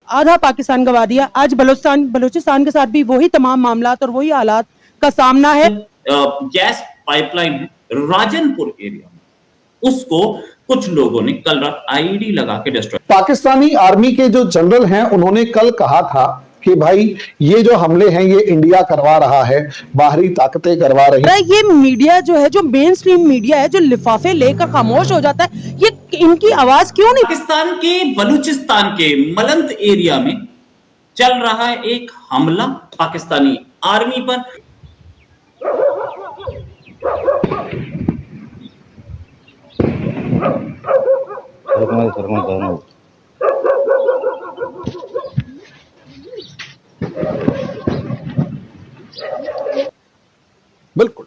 आधा पाकिस्तान गवा दिया। आज बलूचिस्तान के साथ भी वही तमाम मामलात और वही हालात का सामना है। गैस पाइपलाइन है राजनपुर एरिया में, उसको कुछ लोगों ने कल रात आईडी लगा के डिस्ट्रॉय। पाकिस्तानी आर्मी के जो जनरल हैं उन्होंने कल कहा था कि भाई ये जो हमले हैं ये इंडिया करवा रहा है, बाहरी ताकतें करवा रही हैं। ये मीडिया जो है, जो मेन स्ट्रीम मीडिया है, जो लिफाफे लेकर खामोश हो जाता है, ये इनकी आवाज क्यों नहीं? पाकिस्तान के बलूचिस्तान के मलंत एरिया में चल रहा है एक हमला पाकिस्तानी आर्मी पर। बिल्कुल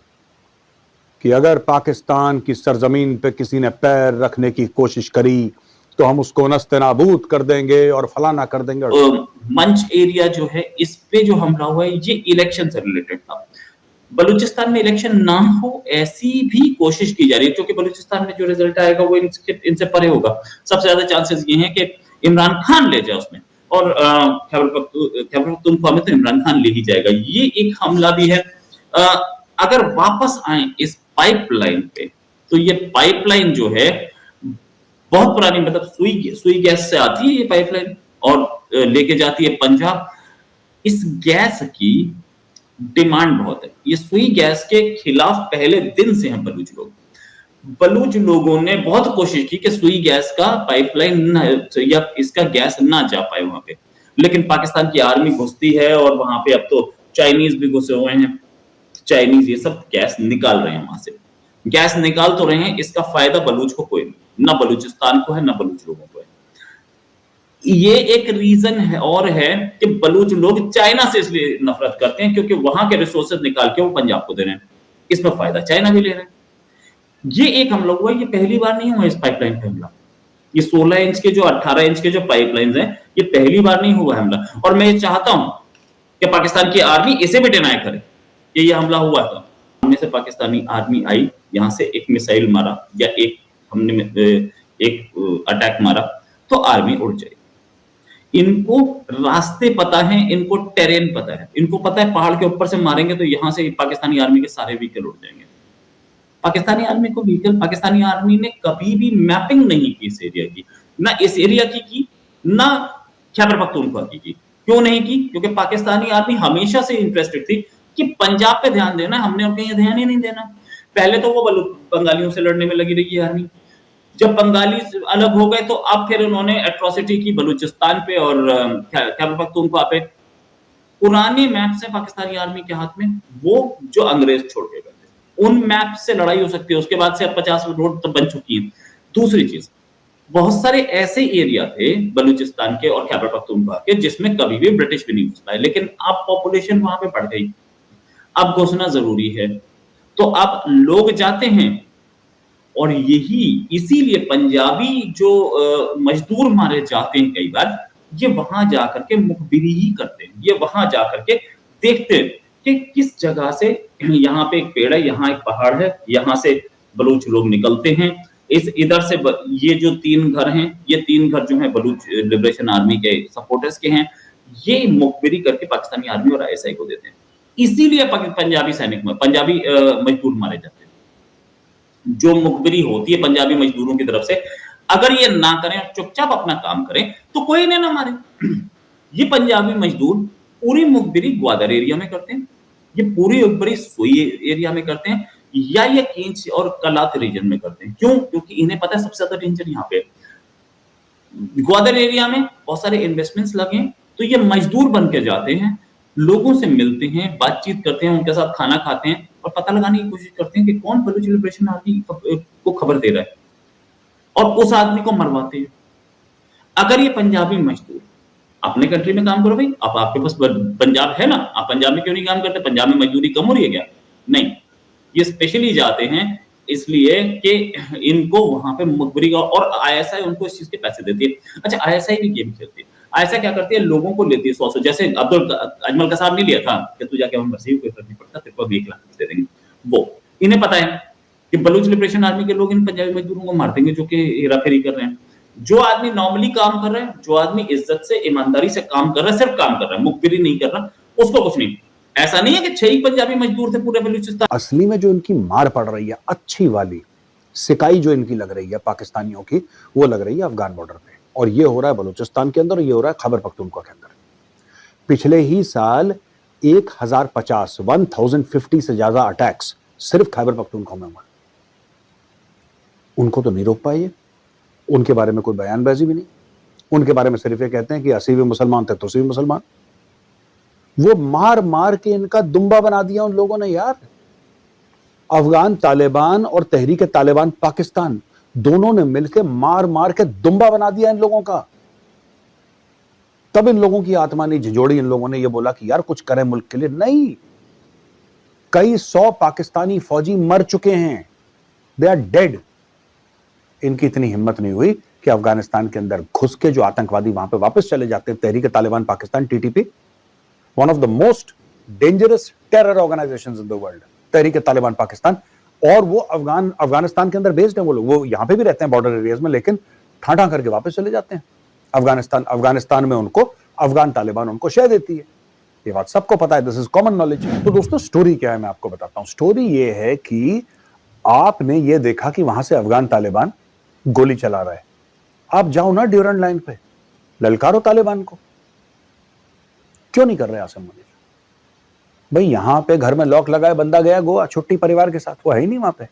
कि अगर पाकिस्तान की सरजमीन पे किसी ने पैर रखने की कोशिश करी तो हम उसको नस्ते-नाबूद कर देंगे और फलाना कर देंगे। मंच एरिया जो है इस पे जो हमला हुआ है ये इलेक्शन से रिलेटेड था। बलूचिस्तान में इलेक्शन ना हो ऐसी भी कोशिश की जा रही है, क्योंकि बलूचिस्तान में जो रिजल्ट आएगा वो इनसे परे होगा। सबसे ज्यादा चांसेस ये हैं कि इमरान खान ले जाए उसमें, और खैबर पख्तूनख्वा में तो इमरान खान ले ही जाएगा। ये एक हमला भी है। अगर वापस आए इस पाइपलाइन पे, तो ये पाइपलाइन जो है बहुत पुरानी, मतलब सुई गैस से आती है ये पाइपलाइन और लेके जाती है पंजाब। इस गैस की डिमांड बहुत है। ये सुई गैस के खिलाफ पहले दिन से हैं बलूच लोगों ने बहुत कोशिश की कि सुई गैस का पाइपलाइन या इसका गैस ना जा पाए वहां पे, लेकिन पाकिस्तान की आर्मी घुसती है और वहां पे अब तो चाइनीज भी घुसे हुए हैं। चाइनीज ये सब गैस निकाल रहे हैं, वहां से गैस निकाल तो रहे हैं। इसका फायदा बलूच को कोई नहीं, ना बलूचिस्तान को है ना बलूच लोगों को है। ये एक रीजन है और है कि बलूच लोग चाइना से इसलिए नफरत करते हैं क्योंकि वहां के रिसोर्सेज निकाल के वो पंजाब को दे रहे हैं, इसमें फायदा चाइना भी ले रहे हैं। ये एक हमला हुआ, ये पहली बार नहीं हुआ इस पाइपलाइन पे हमला। ये 16 इंच के जो 18 इंच के जो पाइपलाइंस हैं, ये पहली बार नहीं हुआ हमला। और मैं ये चाहता हूं कि पाकिस्तान की आर्मी इसे भी डिनाई करे कि ये हमला हुआ था। हमने से पाकिस्तानी आर्मी आई, यहां से एक मिसाइल मारा या हमने एक अटैक मारा तो आर्मी उड़ जाएगी। इनको रास्ते पता है, इनको टेरेन पता है, इनको पता है पहाड़ के ऊपर से मारेंगे तो यहां से पाकिस्तानी आर्मी के सारे व्हीकल उड़ जाएंगे। पाकिस्तानी आर्मी ने कभी भी मैपिंग नहीं की इस एरिया की, ना इस एरिया की ना खैबर पख्तूनख्वा की। क्यों नहीं की? क्योंकि पाकिस्तानी आर्मी हमेशा से इंटरेस्टेड थी कि पंजाब पे ध्यान देना, हमने उनके यहाँ ध्यान ही नहीं देना। पहले तो वो बंगालियों से लड़ने में लगी रही है आर्मी, जब बंगाली अलग हो गए तो अब फिर उन्होंने एट्रोसिटी की बलूचिस्तान पे और खैबर पख्तूनख्वा पे। पुराने मैप से पाकिस्तानी आर्मी के हाथ में, वो जो अंग्रेज छोड़ के गए थे, उन मैप से लड़ाई हो सकती है। उसके बाद से अब 50 रोड तो बन चुकी हैं। दूसरी चीज, बहुत सारे ऐसे एरिया थे बलूचिस्तान के और खैबर पख्तूनख्वा के जिसमें कभी भी ब्रिटिश भी नहीं घुस पाए, लेकिन अब पॉपुलेशन वहां पे बढ़ गई, अब घुसना जरूरी है, तो अब लोग जाते हैं। और इसीलिए पंजाबी जो मजदूर मारे जाते हैं कई बार, ये वहां जाकर के मुखबिरी ही करते हैं। ये वहां जाकर के देखते हैं कि किस जगह से, यहाँ पे एक पेड़ है, यहाँ एक पहाड़ है, यहाँ से बलूच लोग निकलते हैं। इधर से ये जो 3 घर हैं, ये 3 घर जो हैं बलूच लिबरेशन आर्मी के सपोर्टर्स के हैं। ये मुखबिरी करके पाकिस्तानी आर्मी और आईएसआई को देते हैं। इसीलिए पंजाबी मजदूर मारे जाते हैं। जो मुखबिरी होती है पंजाबी मजदूरों की तरफ से, अगर ये ना करें और चुपचाप अपना काम करें तो कोई इन्हें ना मारे। ये पंजाबी मजदूर पूरी मुखबिरी ग्वादर एरिया में करते हैं, ये पूरी मुखबिरी सोई एरिया में करते हैं, या ये केंच और कलात रीजन में करते हैं। क्यों? क्योंकि इन्हें पता है सबसे ज्यादा डेंजर यहाँ पे ग्वादर एरिया में बहुत सारे इन्वेस्टमेंट्स लगे, तो ये मजदूर बन के जाते हैं, लोगों से मिलते हैं, बातचीत करते हैं, उनके साथ खाना खाते हैं और पता लगाने की कोशिश करते हैं कि कौन बलूच लिबरेशन आर्मी को खबर दे रहा है, और उस आदमी को मरवाते हैं। अगर ये पंजाबी मजदूर अपने कंट्री में काम करो भाई, अब आपके पास पंजाब है ना, आप पंजाब में क्यों नहीं काम करते? पंजाब में मजदूरी कम हो रही है क्या? नहीं, ये स्पेशली जाते हैं इसलिए कि इनको वहां पे मुखबिरी का, और आईएसआई उनको इस चीज के पैसे देती है। अच्छा, आईएसआई भी गेम खेलती है। आईएसआई क्या करती है? लोगों को लेती है 100, जैसे अजमल कसाब ने लिया था कि तू जाके हम कोई फर्क नहीं पड़ता, तेरे को 1 लाख दे देंगे। वो इन्हें पता है कि बलूच लिबरेशन आर्मी के लोग इन पंजाबी मजदूरों को मार देंगे जो कि हेराफेरी कर रहे हैं। जो आदमी नॉर्मली काम कर रहा है, जो आदमी इज्जत से ईमानदारी से काम कर रहा है, सिर्फ काम कर रहा है, मुखबिरी नहीं कर रहा, उसको कुछ नहीं। ऐसा नहीं है कि 6 ही पंजाबी मजदूर थे पूरे बलूचिस्तान। असली में जो इनकी मार पड़ रही है, अच्छी वाली सिकाई जो इनकी लग रही है पाकिस्तानियों की, वो लग रही है अफगान बॉर्डर पे, और ये हो रहा है बलूचिस्तान के अंदर, ये हो रहा है खैबर पख्तूनख्वा के अंदर। पिछले ही साल 1050 से ज्यादा अटैक्स सिर्फ खैबर पख्तूनख्वा में हुआ। उनको तो नहीं रोक पाए, उनके बारे में कोई बयानबाजी भी नहीं। उनके बारे में सिर्फ ये कहते हैं कि 80 भी मुसलमान थे तो 80 भी मुसलमान। वो मार मार के इनका दुम्बा बना दिया उन लोगों ने यार। अफगान तालिबान और तहरीक तालिबान पाकिस्तान दोनों ने मिलकर मार मार के दुम्बा बना दिया इन लोगों का। तब इन लोगों की आत्मा नहीं झिझोड़ी, इन लोगों ने ये बोला कि यार कुछ करें मुल्क के लिए। नहीं, कई 100 पाकिस्तानी फौजी मर चुके हैं, दे आर डेड। इनकी इतनी हिम्मत नहीं हुई कि अफगानिस्तान के अंदर घुस के जो आतंकवादी वहां पे वापस चले जाते हैं। Tehrik Taliban Pakistan, TTP, one of the most dangerous terror organisations in the world, Tehrik Taliban Pakistan. और वो अफगानिस्तान के अंदर बेस्ड है वो लोग, वो यहां पे भी रहते हैं बॉर्डर एरियाज में, लेकिन ठाठा करके वापस चले जाते हैं अफगानिस्तान में। उनको अफगान तालिबान उनको शह देती है, ये बात सबको पता है, दिस इज कॉमन नॉलेज। तो दोस्तों स्टोरी क्या है मैं आपको बताता हूं। स्टोरी ये है कि आपने ये देखा कि वहां से अफगान तालिबान गोली चला रहा है, आप जाओ ना ड्यूरेंट लाइन पे, ललकारो तालिबान को। क्यों नहीं कर रहे आसिम मुनीर भाई? यहां पे घर में लॉक लगाए बंदा गया गोवा छुट्टी परिवार के साथ, वो है ही नहीं वहां पे।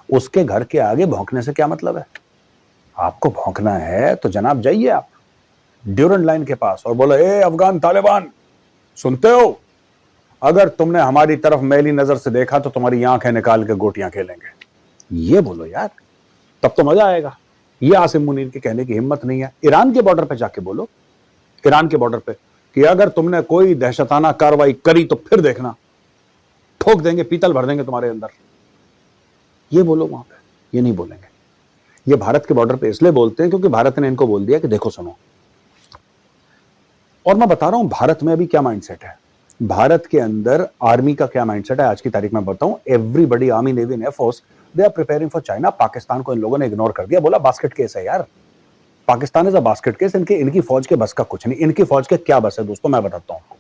उसके घर के आगे भौंकने से क्या मतलब है? आपको भौंकना है तो जनाब जाइए आप ड्यूरेंट लाइन के पास और बोलो, ए अफगान तालिबान, सुनते हो? अगर तुमने हमारी तरफ मैली नजर से देखा तो तुम्हारी आंखें निकाल के गोटियां खेलेंगे। ये बोलो यार, तब तो मजा आएगा। ये आसिम मुनीर के कहने की हिम्मत नहीं है। ईरान के बॉर्डर पे जाके बोलो, ईरान के बॉर्डर पे, कि अगर तुमने कोई दहशताना कार्रवाई करी तो फिर देखना, ठोक देंगे, पीतल भर देंगे तुम्हारे अंदर। ये बोलो वहां पे, ये नहीं बोलेंगे। ये भारत के बॉर्डर पे इसलिए बोलते हैं क्योंकि भारत ने इनको बोल दिया कि देखो सुनो। और मैं बता रहा हूं भारत में अभी क्या माइंडसेट है, भारत के अंदर आर्मी का क्या माइंडसेट है आज की तारीख में बताऊं। Everybody, army, navy, air force, they are preparing for China. Pakistan को इन लोगों ने इग्नोर कर दिया, बोला बास्केट केस है यार, Pakistan is a basket case. इनकी फौज के बस का कुछ नहीं। इनकी फौज के क्या बस है दोस्तों, मैं बताता हूं आपको।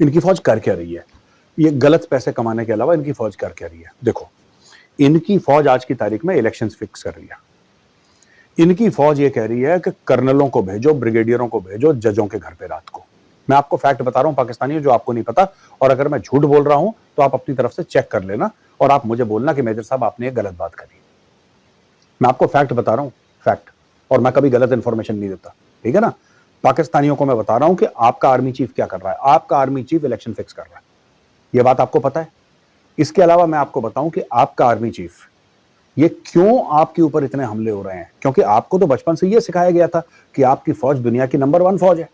इनकी फौज कर क्या रही है, ये गलत पैसे कमाने के अलावा इनकी फौज कर क्या रही है। देखो, इनकी फौज आज की तारीख में इलेक्शंस फिक्स कर रही है। इनकी फौज ये कह रही है कि कर्नलों को भेजो, ब्रिगेडियरों को भेजो जजों के घर पे रात को। मैं आपको फैक्ट बता रहा हूं पाकिस्तानियों, जो आपको नहीं पता, और अगर मैं झूठ बोल रहा हूं तो आप अपनी तरफ से चेक कर लेना और आप मुझे बोलना कि मेजर साहब आपने ये गलत बात करी। मैं आपको फैक्ट बता रहा हूं, फैक्ट, और मैं कभी गलत इंफॉर्मेशन नहीं देता, ठीक है ना। पाकिस्तानियों को मैं बता रहा हूं कि आपका आर्मी चीफ क्या कर रहा है। आपका आर्मी चीफ इलेक्शन फिक्स कर रहा है, यह बात आपको पता है। इसके अलावा मैं आपको बताऊं कि आपका आर्मी चीफ, ये क्यों आपके ऊपर इतने हमले हो रहे हैं, क्योंकि आपको तो बचपन से यह सिखाया गया था कि आपकी फौज दुनिया की नंबर 1 फौज है।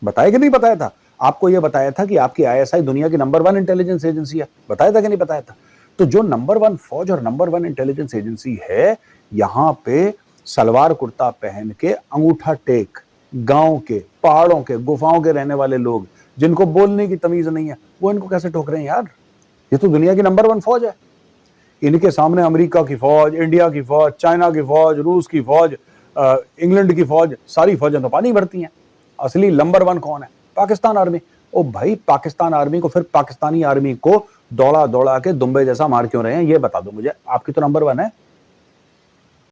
बताया कि नहीं बताया था? आपको यह बताया था कि आपकी आईएसआई दुनिया की नंबर 1 इंटेलिजेंस एजेंसी है, बताया था कि नहीं बताया था? तो जो नंबर 1 फौज और नंबर 1 इंटेलिजेंस एजेंसी है, यहां पे सलवार कुर्ता पहन के अंगूठा टेक गांव के, पहाड़ों के, गुफाओं के रहने वाले लोग, जिनको बोलने की तमीज नहीं है, वो इनको कैसे ठोक रहे हैं यार? ये तो दुनिया की नंबर 1 फौज है। इनके सामने अमेरिका की फौज, इंडिया की फौज, चाइना की फौज, रूस की फौज, इंग्लैंड की फौज, सारी फौजें तो पानी भरती हैं। असली नंबर 1 कौन है? पाकिस्तान आर्मी। ओ भाई, पाकिस्तान आर्मी को फिर पाकिस्तानी आर्मी को दौड़ा दौड़ा के दुम्बे जैसा मार क्यों रहे हैं, ये बता दो मुझे। आपकी तो नंबर 1 है।